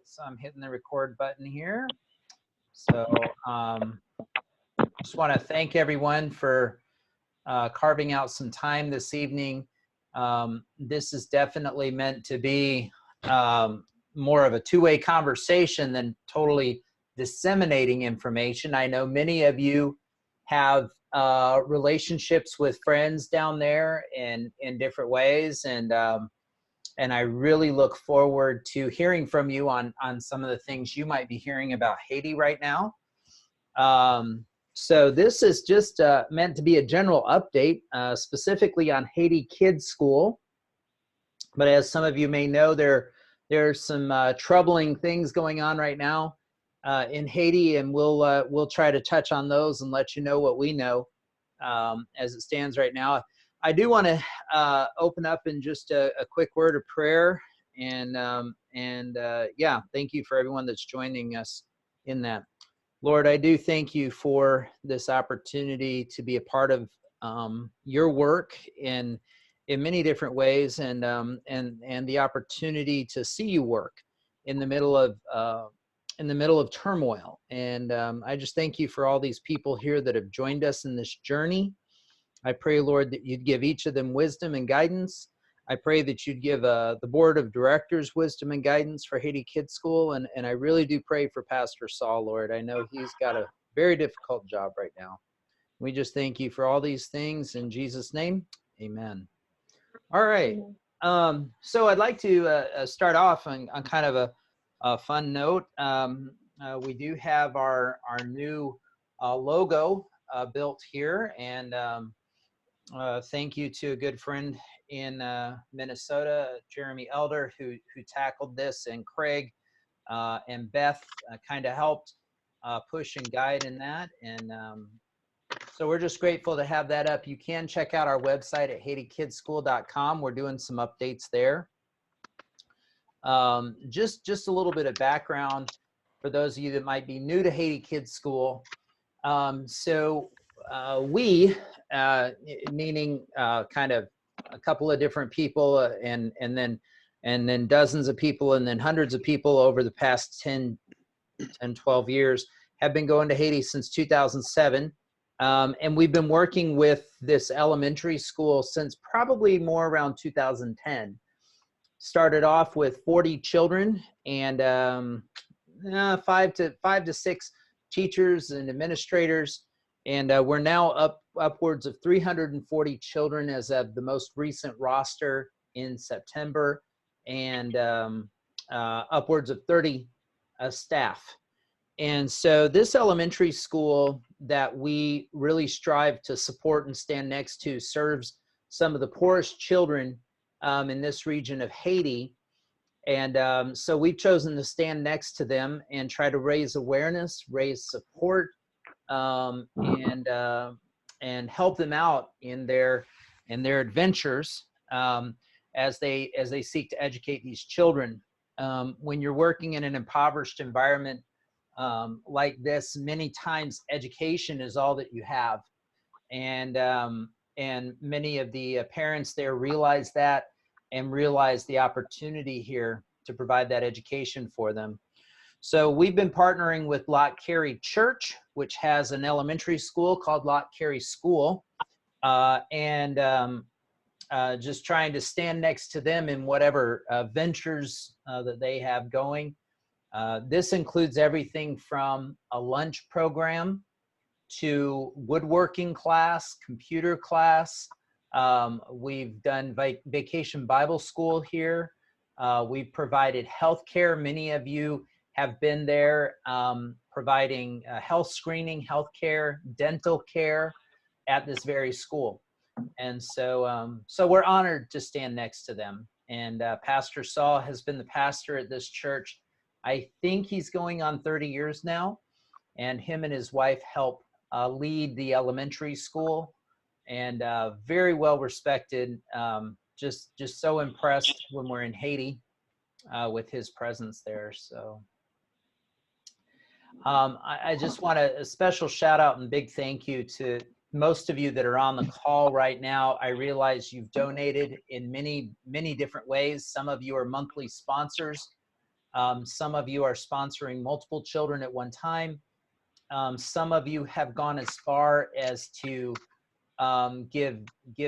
So I'm hitting the record button here. So just want to thank everyone for carving out some time this evening. This is definitely meant to be more of a two-way conversation than totally disseminating information. I know many of you have relationships with friends down there in different ways, and I really look forward to hearing from you on some of the things you might be hearing about Haiti right now. So this is just meant to be a general update, specifically on Haiti Kids School. But as some of you may know, there's some troubling things going on right now in Haiti, and we'll try to touch on those and let you know what we know as it stands right now. I do want to open up in just a quick word of prayer, and yeah, thank you for everyone that's joining us in that. Lord, I do thank you for this opportunity to be a part of your work in many different ways, and the opportunity to see you work in the middle of turmoil. And I just thank you for all these people here that have joined us in this journey. I pray, Lord, that you'd give each of them wisdom and guidance. I pray that you'd give the board of directors wisdom and guidance for Haiti Kids School. And I really do pray for Pastor Saul, Lord. I know he's got a very difficult job right now. We just thank you for all these things. In Jesus' name, amen. All right. So I'd like to start off on kind of a fun note. We do have our new logo built here, and thank you to a good friend in Minnesota, Jeremy Elder, who tackled this, and Craig and Beth kind of helped push and guide in that. And so we're just grateful to have that up. You can check out our website at HaitiKidsSchool.com. We're doing some updates there. Just a little bit of background for those of you that might be new to Haiti Kids School. We, meaning kind of a couple of different people, and then dozens of people, and then hundreds of people over the past 10, 12 years, have been going to Haiti since 2007. And we've been working with this elementary school since probably more around 2010. Started off with 40 children and 5 to 6 teachers and administrators. And we're now upwards of 340 children as of the most recent roster in September, and upwards of 30 staff. And so this elementary school that we really strive to support and stand next to serves some of the poorest children in this region of Haiti. And so we've chosen to stand next to them and try to raise awareness, raise support, and help them out in their adventures as they seek to educate these children. When you're working in an impoverished environment like this, many times education is all that you have, and many of the parents there realize that and realize the opportunity here to provide that education for them. So we've been partnering with Lot Carey Church, which has an elementary school called Lot Carey School, and just trying to stand next to them in whatever ventures that they have going. This includes everything from a lunch program to woodworking class, computer class. We've done vacation Bible school here. We've provided healthcare. Many of you have been there providing health screening, healthcare, dental care at this very school. And so we're honored to stand next to them. And Pastor Saul has been the pastor at this church. I think he's going on 30 years now, and him and his wife help lead the elementary school, and very well respected. Just so impressed when we're in Haiti with his presence there. So I just want a special shout out and big thank you to most of you that are on the call right now. I realize you've donated in many different ways. Some of you are monthly sponsors. Some of you are sponsoring multiple children at one time. Some of you have gone as far as to give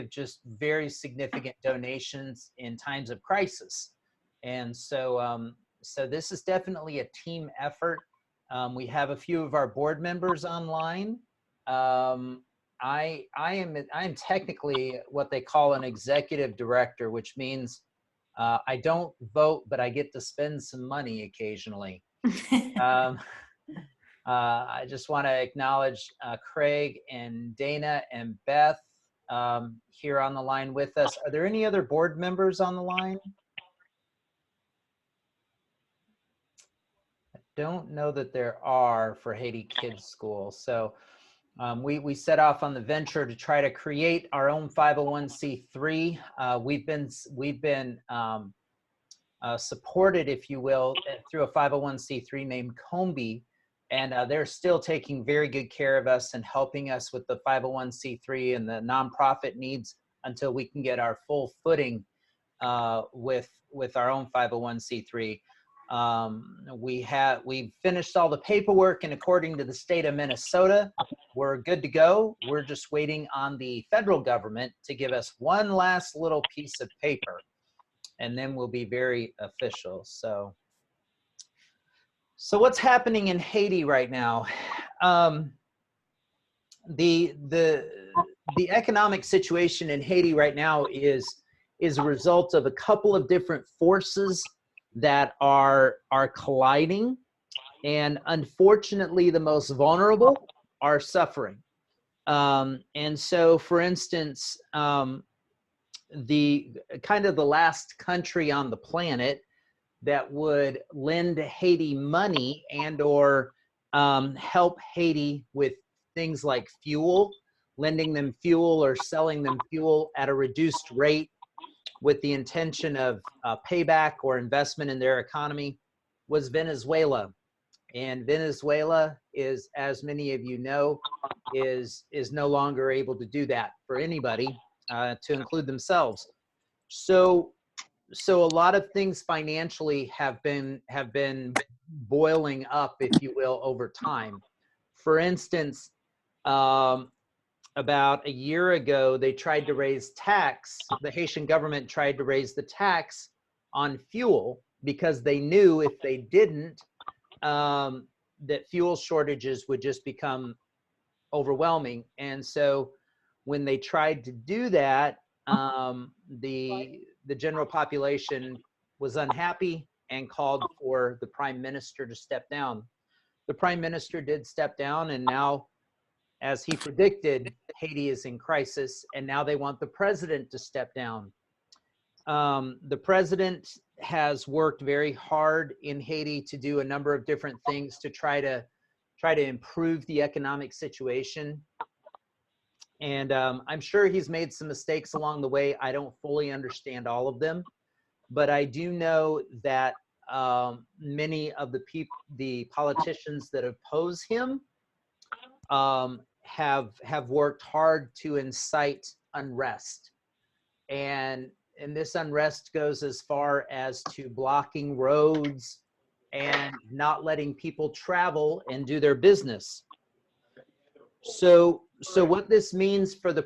just very significant donations in times of crisis. And so, so this is definitely a team effort. We have a few of our board members online. I'm technically what they call an executive director, which means I don't vote, but I get to spend some money occasionally. I just want to acknowledge Craig and Dana and Beth here on the line with us. Are there any other board members on the line? I don't know that there are for Haiti Kids School. So we set off on the venture to try to create our own 501c3. We've been supported, if you will, through a 501c3 named Combi, and they're still taking very good care of us and helping us with the 501c3 and the nonprofit needs until we can get our full footing with our own 501c3. We've finished all the paperwork, and according to the state of Minnesota, we're good to go. We're just waiting on the federal government to give us one last little piece of paper, and then we'll be very official. So what's happening in Haiti right now? The economic situation in Haiti right now is a result of a couple of different forces that are colliding, and unfortunately the most vulnerable are suffering. And so, for instance, the kind of the last country on the planet that would lend Haiti money and or help Haiti with things like fuel, lending them fuel or selling them fuel at a reduced rate with the intention of payback or investment in their economy, was Venezuela. And Venezuela is, as many of you know, is no longer able to do that for anybody, to include themselves. So a lot of things financially have been boiling up, if you will, over time. For instance, about a year ago, they tried to raise tax. The Haitian government tried to raise the tax on fuel because they knew if they didn't, that fuel shortages would just become overwhelming. And so when they tried to do that, the general population was unhappy and called for the prime minister to step down. The prime minister did step down, and now, as he predicted, Haiti is in crisis, and now they want the president to step down. The president has worked very hard in Haiti to do a number of different things to try to improve the economic situation. And I'm sure he's made some mistakes along the way. I don't fully understand all of them, but I do know that many of the politicians that oppose him have worked hard to incite unrest, and this unrest goes as far as to blocking roads and not letting people travel and do their business. So what this means for the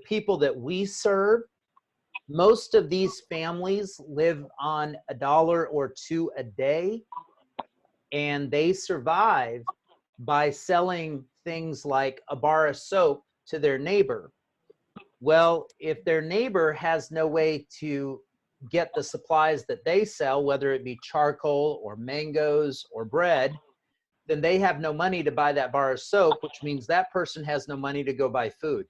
people that we serve, most of these families live on $1 or $2 a day, and they survive by selling things like a bar of soap to their neighbor. Well, if their neighbor has no way to get the supplies that they sell, whether it be charcoal or mangoes or bread, then they have no money to buy that bar of soap, which means that person has no money to go buy food.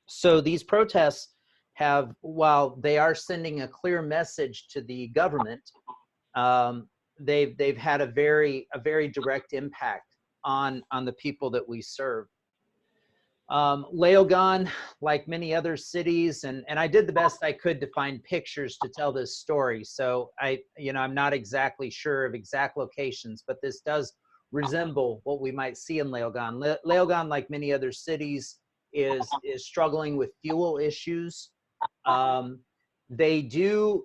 So these protests have, while they are sending a clear message to the government, they've had a very direct impact on the people that we serve. Leogane, like many other cities, and I did the best I could to find pictures to tell this story. So I'm not exactly sure of exact locations, but this does resemble what we might see in Leogane. Leogane, like many other cities, is struggling with fuel issues. They do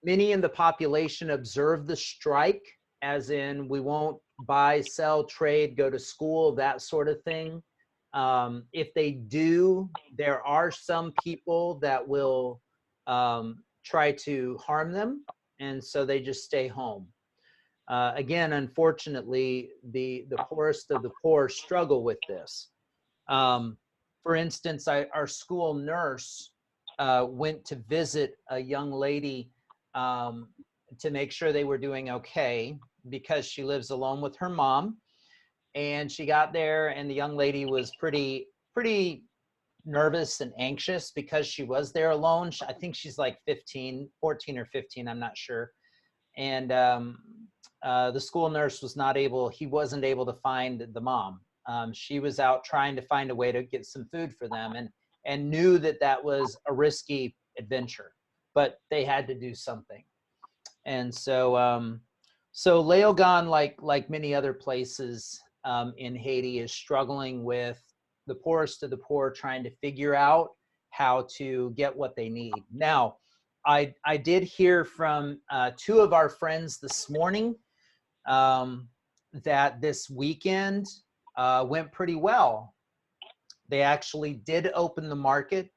many in the population observe the strike, as in we won't buy, sell, trade, go to school, that sort of thing. If they do, there are some people that will try to harm them, and so they just stay home. Again, unfortunately, the poorest of the poor struggle with this. For instance, our school nurse went to visit a young lady to make sure they were doing okay, because she lives alone with her mom. And she got there, and the young lady was pretty nervous and anxious because she was there alone. I think she's like 14 or 15, I'm not sure. And the school nurse wasn't able to find the mom. She was out trying to find a way to get some food for them, and knew that that was a risky adventure, but they had to do something. And so so Leogane, like many other places in Haiti, is struggling with the poorest of the poor trying to figure out how to get what they need. Now, I did hear from two of our friends this morning that this weekend went pretty well. They actually did open the market.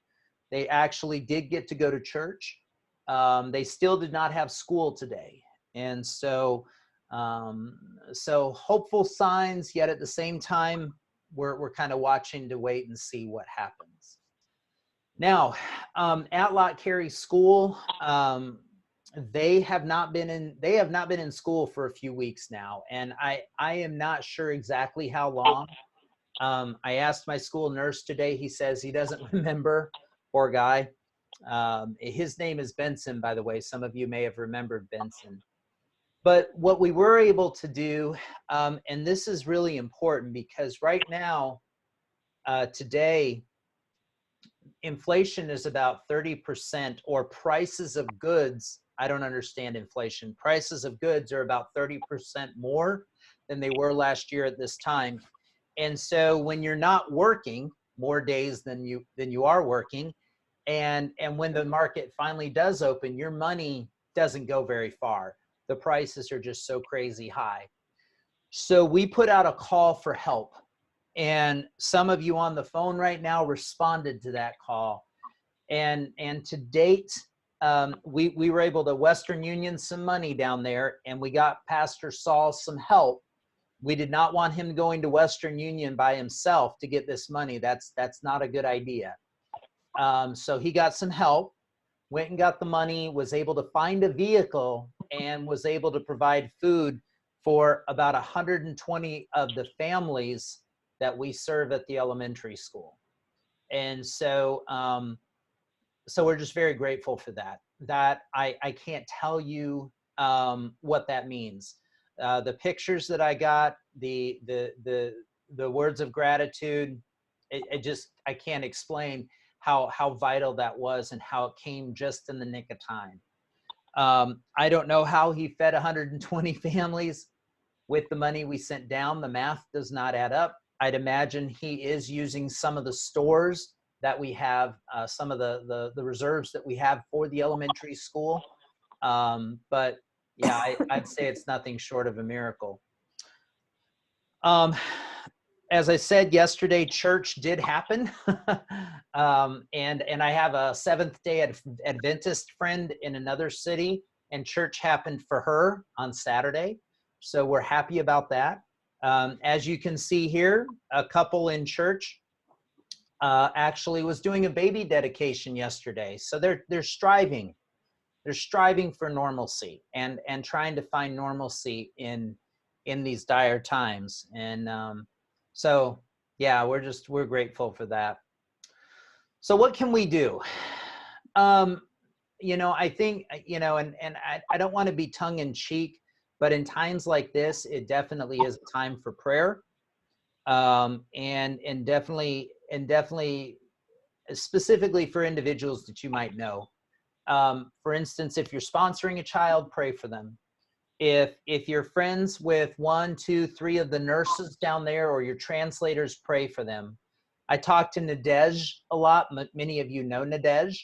They actually did get to go to church. They still did not have school today. And so, so hopeful signs, yet at the same time, we're kind of watching to wait and see what happens. Now, at Lot Carey School, they have not been in school for a few weeks now, and I am not sure exactly how long. I asked my school nurse today. He says he doesn't remember. Poor guy. His name is Benson, by the way. Some of you may have remembered Benson. But what we were able to do, and this is really important, because right now, today, inflation is about 30%, or prices of goods. I don't understand inflation. Prices of goods are about 30% more than they were last year at this time. And so when you're not working more days than you are working, and when the market finally does open, your money doesn't go very far. The prices are just so crazy high. So we put out a call for help. And some of you on the phone right now responded to that call. And to date, we were able to Western Union some money down there, and we got Pastor Saul some help. We did not want him going to Western Union by himself to get this money. That's not a good idea. So he got some help, went and got the money, was able to find a vehicle, and was able to provide food for about 120 of the families that we serve at the elementary school. And so, so we're just very grateful for that. That I can't tell you what that means. The pictures that I got, the words of gratitude, I can't explain how vital that was, and how it came just in the nick of time. I don't know how he fed 120 families with the money we sent down. The math does not add up. I'd imagine he is using some of the stores that we have, some of the reserves that we have for the elementary school. But yeah, I'd say it's nothing short of a miracle. As I said yesterday, church did happen. And I have a Seventh-day Adventist friend in another city, and church happened for her on Saturday. So we're happy about that. As you can see here, a couple in church actually was doing a baby dedication yesterday. So they're striving. They're striving for normalcy, and trying to find normalcy in these dire times. And so yeah, we're grateful for that. So what can we do? You know, I think, you know, and I don't want to be tongue in cheek, but in times like this, it definitely is a time for prayer. And definitely specifically for individuals that you might know. For instance, if you're sponsoring a child, pray for them. If you're friends with 1, 2, 3 of the nurses down there, or your translators, pray for them. I talk to Nadej a lot. Many of you know Nadej.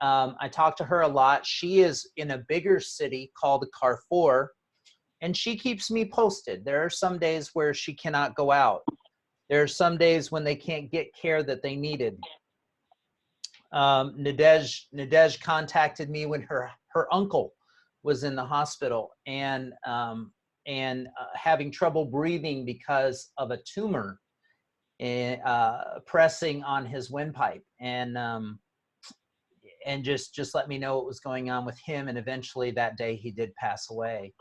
I talk to her a lot. She is in a bigger city called Carrefour, and she keeps me posted. There are some days where she cannot go out. There are some days when they can't get care that they needed. Nadej contacted me when her uncle was in the hospital and having trouble breathing because of a tumor pressing on his windpipe, and just let me know what was going on with him. And eventually that day he did pass away.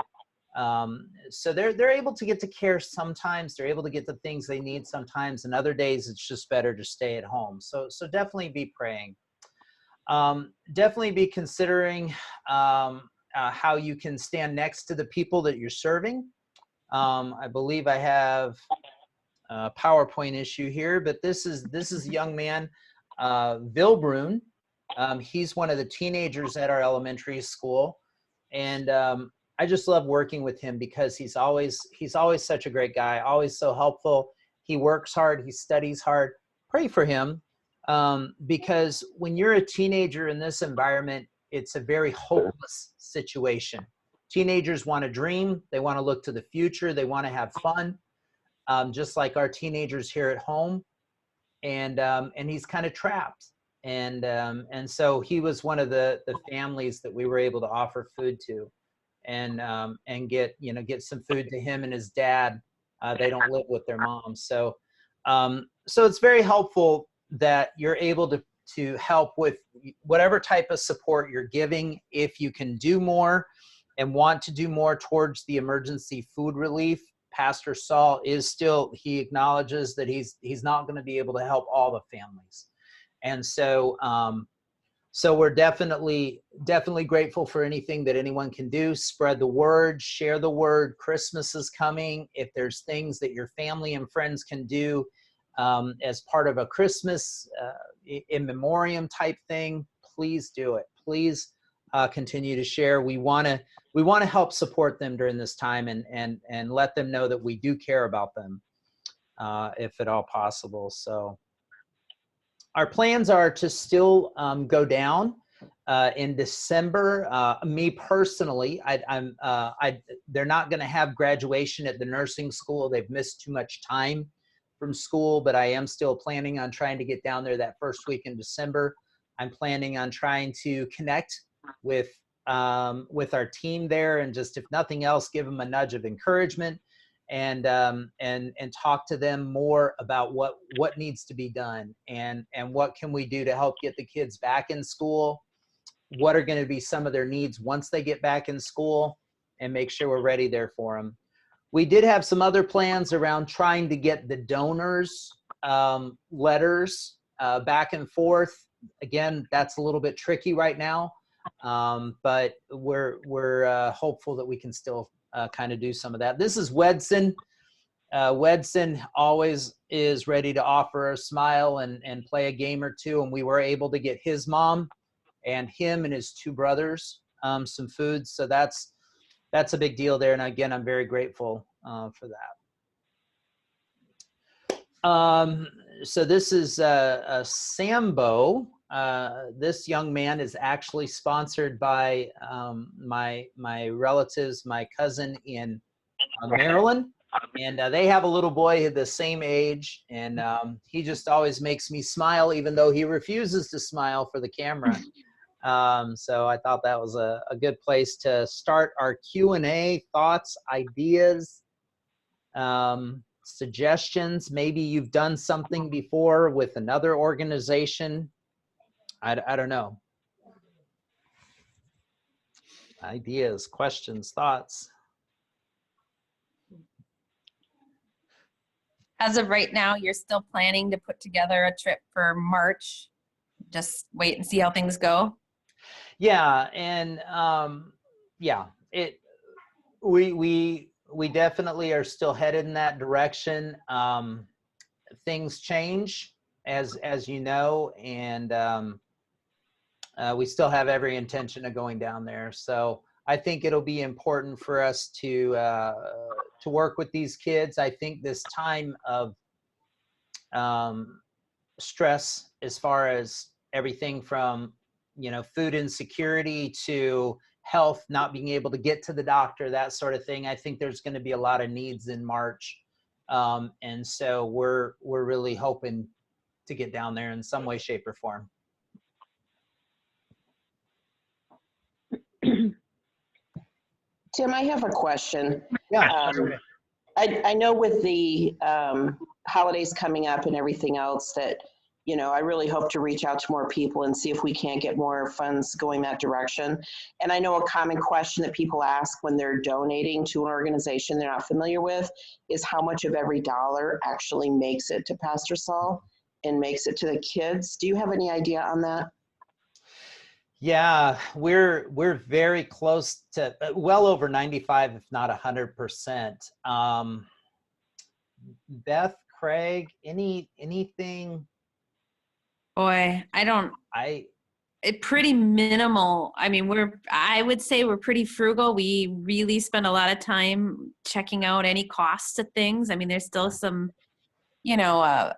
So they're able to get to care sometimes. They're able to get the things they need sometimes, and other days it's just better to stay at home. So definitely be praying. Definitely be considering how you can stand next to the people that you're serving. I believe I have a PowerPoint issue here, but this is a young man, Ville. He's one of the teenagers at our elementary school, and I just love working with him because he's always such a great guy, always so helpful. He works hard, he studies hard. Pray for him, because when you're a teenager in this environment, it's a very hopeless situation. Teenagers want to dream, they want to look to the future, they want to have fun, just like our teenagers here at home. And he's kind of trapped. And so he was one of the families that we were able to offer food to, and get some food to him and his dad. They don't live with their mom. So it's very helpful that you're able to help with whatever type of support you're giving. If you can do more and want to do more towards the emergency food relief, Pastor Saul he acknowledges that he's not going to be able to help all the families. And so we're definitely grateful for anything that anyone can do. Spread the word, share the word. Christmas is coming. If there's things that your family and friends can do as part of a Christmas in memoriam type thing, please do it. Please continue to share. We want to help support them during this time, and let them know that we do care about them, if at all possible. So our plans are to still go down in December. Me personally, they're not going to have graduation at the nursing school. They've missed too much time from school, but I am still planning on trying to get down there that first week in December. I'm planning on trying to connect with our team there, and just, if nothing else, give them a nudge of encouragement, and talk to them more about what needs to be done, and what can we do to help get the kids back in school. What are going to be some of their needs once they get back in school, and make sure we're ready there for them. We did have some other plans around trying to get the donors letters back and forth. Again, that's a little bit tricky right now, but we're hopeful that we can still kind of do some of that. This is Wedson. Wedson always is ready to offer a smile and play a game or two, and we were able to get his mom and him and his two brothers some food. So that's a big deal there. And again, I'm very grateful for that. So this is a Sambo. This young man is actually sponsored by my relatives, my cousin in Maryland. And they have a little boy the same age. And he just always makes me smile, even though he refuses to smile for the camera. So I thought that was a good place to start our Q&A, thoughts, ideas, suggestions. Maybe you've done something before with another organization. I don't know. Ideas, questions, thoughts. As of right now, you're still planning to put together a trip for March. Just wait and see how things go. Yeah, and we definitely are still headed in that direction. Things change, as you know, and we still have every intention of going down there. So I think it'll be important for us to work with these kids. I think this time of stress, as far as everything from you know, food insecurity to health, not being able to get to the doctor, that sort of thing. I think there's going to be a lot of needs in March. And so we're really hoping to get down there in some way, shape, or form. Tim, I have a question. Yeah. I know with the holidays coming up and everything else that, you know, I really hope to reach out to more people and see if we can't get more funds going that direction. And I know a common question that people ask when they're donating to an organization they're not familiar with is how much of every dollar actually makes it to Pastor Saul and makes it to the kids. Do you have any idea on that? Yeah, we're very close to well over 95, if not 100%. Beth, Craig, anything? Boy, pretty minimal. I mean, I would say we're pretty frugal. We really spend a lot of time checking out any costs of things. I mean, there's still some, a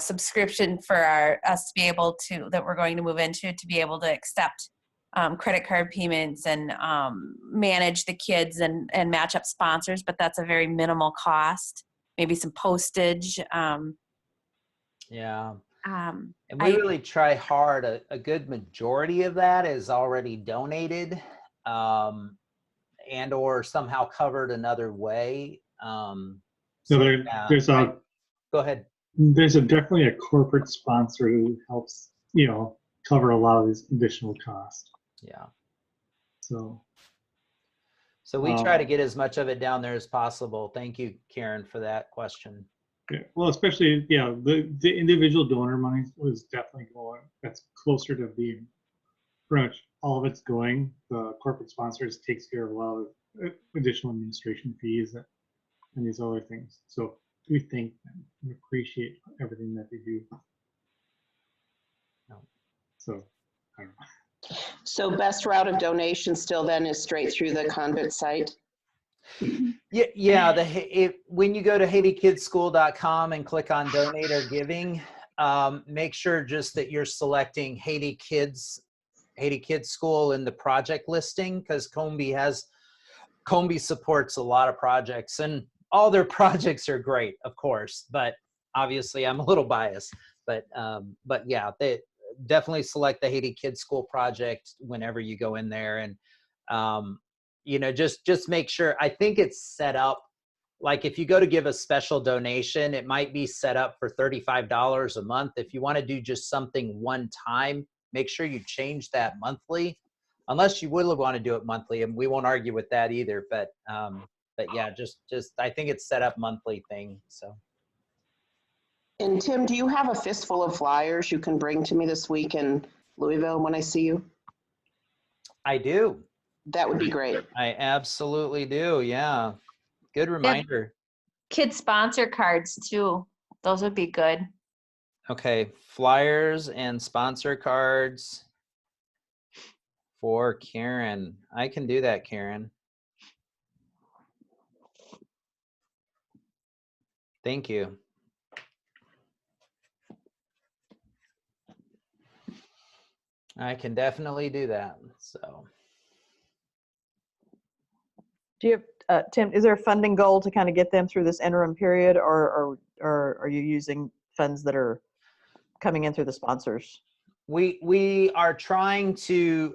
subscription for us to be able to, that we're going to move into, to be able to accept credit card payments and manage the kids and match up sponsors, but that's a very minimal cost. Maybe some postage. Yeah. And we really try hard. A good majority of that is already donated and or somehow covered another way. Go ahead. There's definitely a corporate sponsor who helps, you know, cover a lot of these additional costs. Yeah. So we try to get as much of it down there as possible. Thank you, Karen, for that question. Yeah, well, especially, yeah, the individual donor money was definitely going. That's closer to being pretty much all of it's going. The corporate sponsors takes care of a lot of additional administration fees and these other things. So we thank them and appreciate everything that they do. No. So I don't know. So best route of donation still then is straight through the convent site? Yeah. When you go to HaitiKidsSchool.com and click on donate or giving, make sure just that you're selecting Haiti Kids School in the project listing, because Combi supports a lot of projects, and all their projects are great, of course, but obviously I'm a little biased, but yeah, they definitely select the Haiti Kids School project whenever you go in there. And just make sure. I think it's set up like if you go to give a special donation, it might be set up for $35 a month. If you want to do just something one time, make sure you change that monthly, unless you would want to do it monthly, and we won't argue with that either. But yeah, just I think it's set up monthly thing. So. And Tim, do you have a fistful of flyers you can bring to me this week in Louisville when I see you? I do. That would be great. I absolutely do. Yeah. Good reminder. Kid sponsor cards too. Those would be good. Okay. Flyers and sponsor cards for Karen. I can do that, Karen. Thank you. I can definitely do that. So. Do you have, Tim, is there a funding goal to kind of get them through this interim period, or are you using funds that are coming in through the sponsors? We are trying to,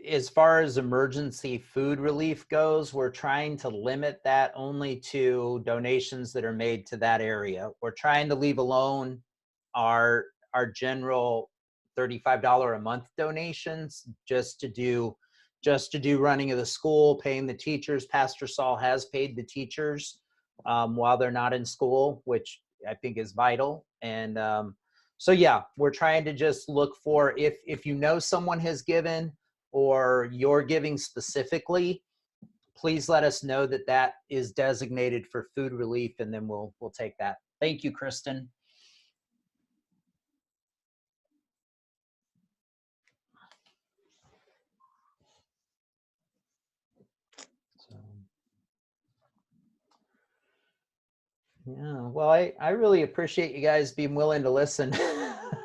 as far as emergency food relief goes, we're trying to limit that only to donations that are made to that area. We're trying to leave alone our general $35 a month donations just to do running of the school, paying the teachers. Pastor Saul has paid the teachers while they're not in school, which I think is vital. And so yeah, we're trying to just look for, if you know someone has given or you're giving specifically, please let us know that is designated for food relief, and then we'll take that. Thank you, Kristen. Yeah, well, I really appreciate you guys being willing to listen.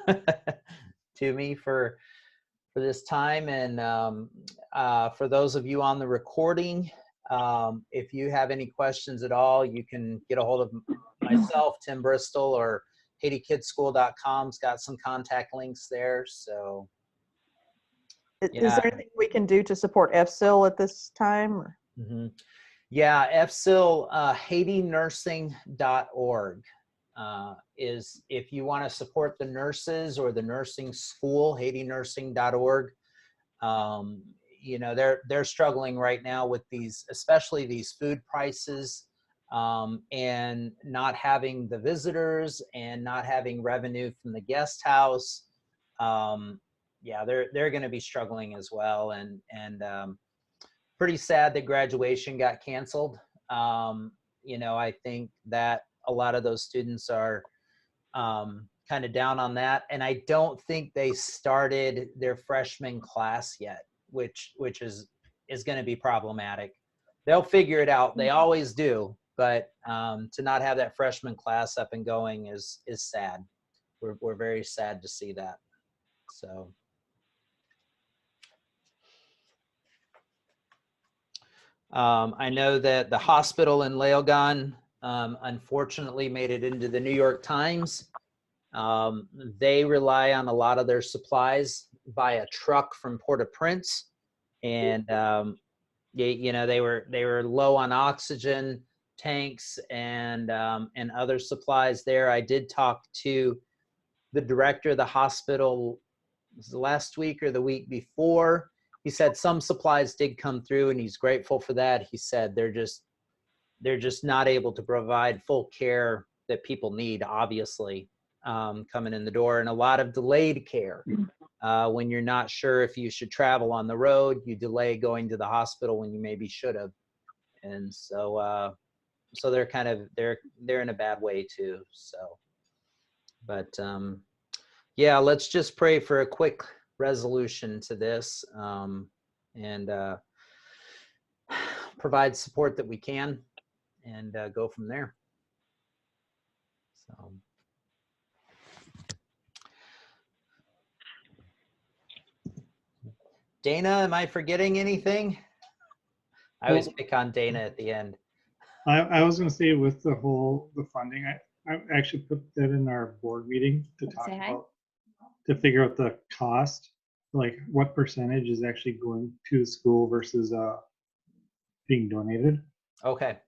to me for this time. And for those of you on the recording, if you have any questions at all, you can get a hold of myself, Tim Bristol, or HaitiKidsSchool.com's got some contact links there. So Is yeah. there anything we can do to support FSIL at this time? Or? Mm-hmm. Yeah, FSIL, HaitiNursing.org is if you want to support the nurses or the nursing school, HaitiNursing.org. You know, they're struggling right now with these, especially these food prices, and not having the visitors and not having revenue from the guest house. Yeah, they're going to be struggling as well, and pretty sad that graduation got canceled. You know, I think that a lot of those students are kind of down on that, and I don't think they started their freshman class yet, which is going to be problematic. They'll figure it out. They always do, but to not have that freshman class up and going is sad. We're very sad to see that. So. I know that the hospital in Leogane unfortunately made it into the New York Times. They rely on a lot of their supplies by a truck from Port-au-Prince, and you know, they were low on oxygen tanks and other supplies there. I did talk to the director of the hospital, was it last week or the week before. He said some supplies did come through, and he's grateful for that. He said they're just not able to provide full care that people need, obviously, coming in the door, and a lot of delayed care. When you're not sure if you should travel on the road, you delay going to the hospital when you maybe should have. And so so they're kind of they're in a bad way too. So, but yeah, let's just pray for a quick resolution to this, and provide support that we can, and go from there. So. Dana, am I forgetting anything? I always pick on Dana at the end. I was going to say with the funding, I actually put that in our board meeting to talk about, to figure out the cost, like what percentage is actually going to the school versus being donated. Okay.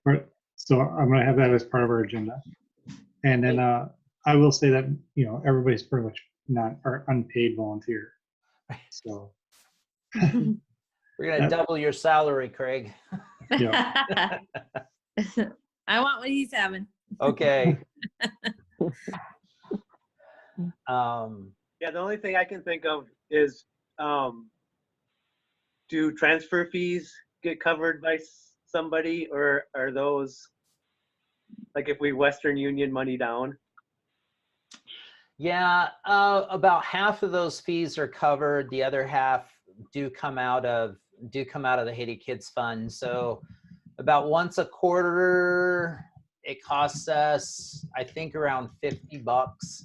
So I'm going to have that as part of our agenda. And then I will say that, you know, everybody's pretty much are unpaid volunteer. So we're going to double your salary, Craig. Yeah. I want what he's having. Okay. Yeah, the only thing I can think of is, do transfer fees get covered by somebody, or are those, like if we Western Union money down? Yeah, about half of those fees are covered. The other half do come out of the Haiti Kids Fund. So about once a quarter, it costs us, I think, around $50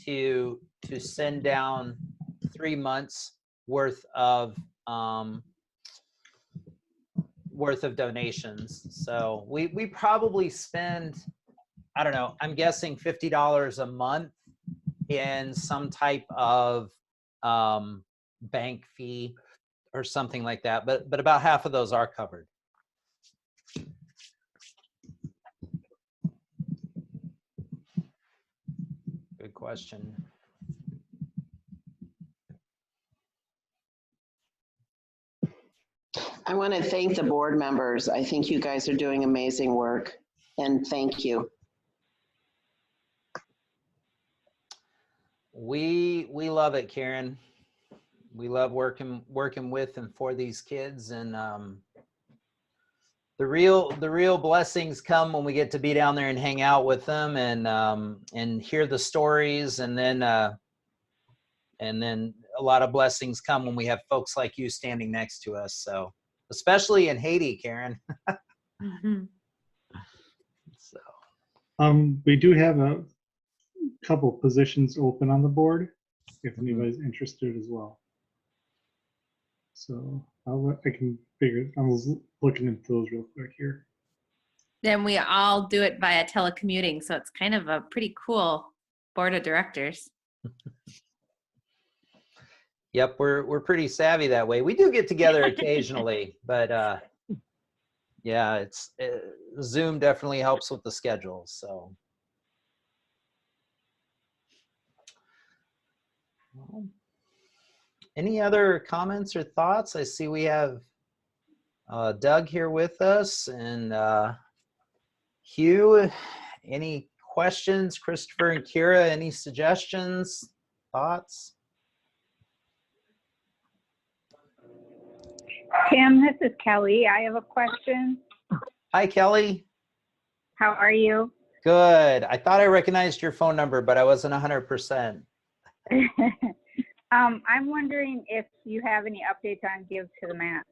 to send down 3 months worth of donations. So we probably spend, I don't know, I'm guessing $50 a month in some type of bank fee or something like that, but about half of those are covered. Good question. I want to thank the board members. I think you guys are doing amazing work, and thank you. We love it, Karen. We love working with and for these kids, and the real blessings come when we get to be down there and hang out with them, and hear the stories, and then a lot of blessings come when we have folks like you standing next to us. So especially in Haiti, Karen. So we do have a couple positions open on the board. if anybody's interested as well. So I can figure. I was looking into those real quick here. Then we all do it via telecommuting, so it's kind of a pretty cool board of directors. Yep, we're pretty savvy that way. We do get together occasionally, but yeah, it's Zoom definitely helps with the schedule. So, well, any other comments or thoughts? I see we have Doug here with us, and Hugh. Any questions? Christopher and Kira, any suggestions, thoughts? Tim, this is Kelly. I have a question. Hi, Kelly. How are you? Good. I thought I recognized your phone number, but I wasn't 100%. I'm wondering if you have any updates on Give to the Max.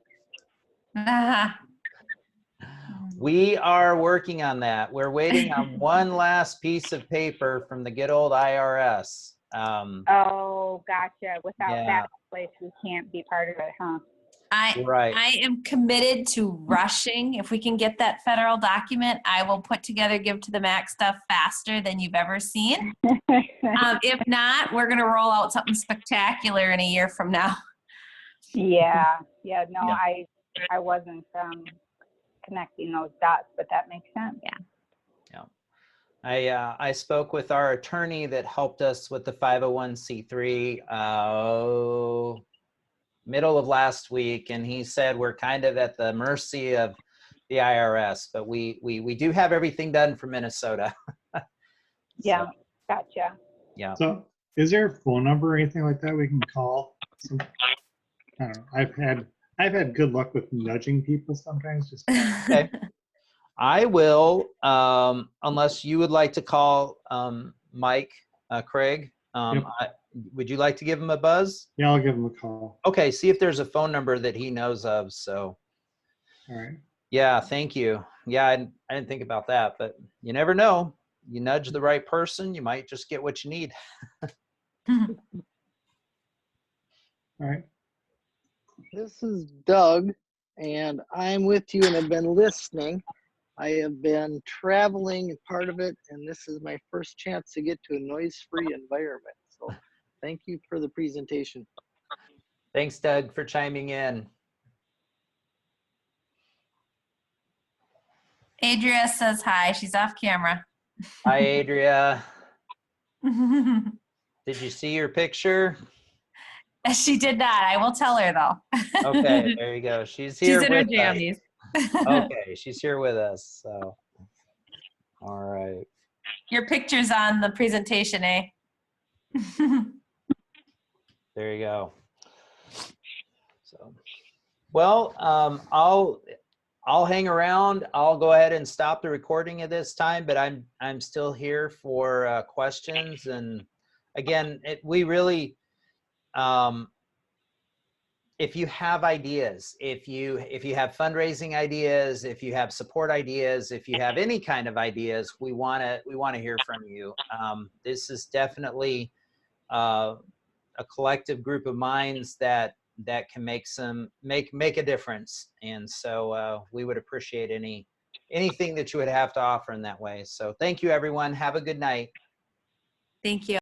We are working on that. We're waiting on one last piece of paper from the good old IRS. Oh, gotcha. Without Yeah. that place, we can't be part of it, huh? Right. I am committed to rushing. If we can get that federal document, I will put together Give to the Max stuff faster than you've ever seen. If not, we're going to roll out something spectacular in a year from now. Yeah. No, Yeah. I wasn't connecting those dots, but that makes sense. Yeah. I spoke with our attorney that helped us with the 501c3 middle of last week, and he said we're kind of at the mercy of the IRS, but we do have everything done for Minnesota. Yeah, So, gotcha. yeah. So, is there a phone number or anything like that we can call? I don't know. I've had good luck with nudging people sometimes. Just Okay. I will, unless you would like to call Mike Craig. Yep. Would you like to give him a buzz? Yeah, I'll give them a call. Okay, see if there's a phone number that he knows of. So, All right. yeah, thank you. Yeah, I didn't think about that, but you never know. You nudge the right person, you might just get what you need. All right. This is Doug, and I'm with you and have been listening. I have been traveling part of it, and this is my first chance to get to a noise-free environment. So thank you for the presentation. Thanks, Doug, for chiming in. Adria says hi. She's off camera. Hi, Adria. Did you see your picture? She did not. I will tell her though. Okay, there you go. She's here She's in her with us. jammies. Okay, she's here with us. So, all right. Your picture's on the presentation, eh? There you go. So, well, I'll hang around. I'll go ahead and stop the recording at this time, but I'm still here for questions. And again, we really, if you have ideas, if you have fundraising ideas, if you have support ideas, if you have any kind of ideas, we want to hear from you. This is definitely a collective group of minds that can make a difference, and so we would appreciate anything that you would have to offer in that way. So thank you, everyone. Have a good night. Thank you.